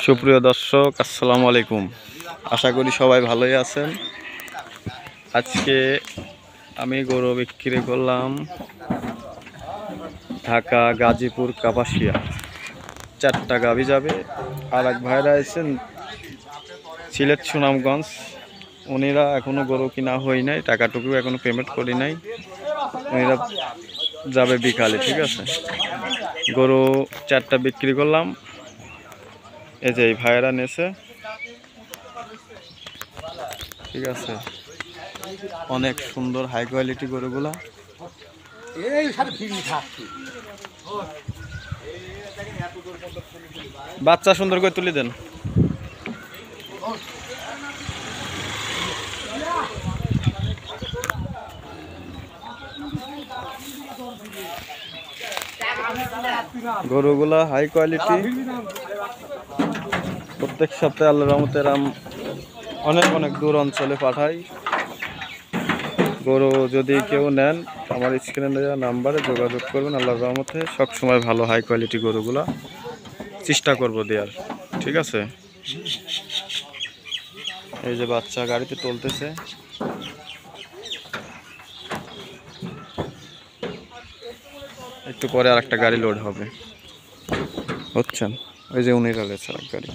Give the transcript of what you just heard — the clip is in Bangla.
সুপ্রিয় দর্শক, আসসালামু আলাইকুম। আশা করি সবাই ভালোই আছেন। আজকে আমি গরু বিক্রি করলাম ঢাকা, গাজীপুর, কাপাসিয়া। 4টা গাভী যাবে। আর এক ভাইরা আছেন সিলেট, সুনামগঞ্জ। উনিরা এখনো গরু কিনা হয় নাই, টাকাটুকু এখনো পেমেন্ট করি নাই। উনিরা যাবে বিকালে, ঠিক আছে। গরু 4টা বিক্রি করলাম। এই যে এই ভাইয়েরা নেছে, ঠিক আছে। অনেক সুন্দর হাই কোয়ালিটি গরুগুলা। বাচ্চা সুন্দর করে তুলে দেন। গরুগুলা হাই কোয়ালিটি। প্রত্যেক সপ্তাহে আল্লাহর রহমতে অনেক অনেক দূর অঞ্চলে পাঠাই। গরু যদি কেউ নেন, আমার স্ক্রিনে দেওয়া নাম্বারে যোগাযোগ করবেন। আল্লাহর রহমতে সবসময় ভালো হাই কোয়ালিটি গরুগুলা চেষ্টা করব দেওয়ার, ঠিক আছে। এই যে বাচ্চা গাড়িতে তুলতেছে। একটু পরে আর একটা গাড়ি লোড হবে, বুঝছেন। ওই যে উনি রয়েছে এক গাড়ি।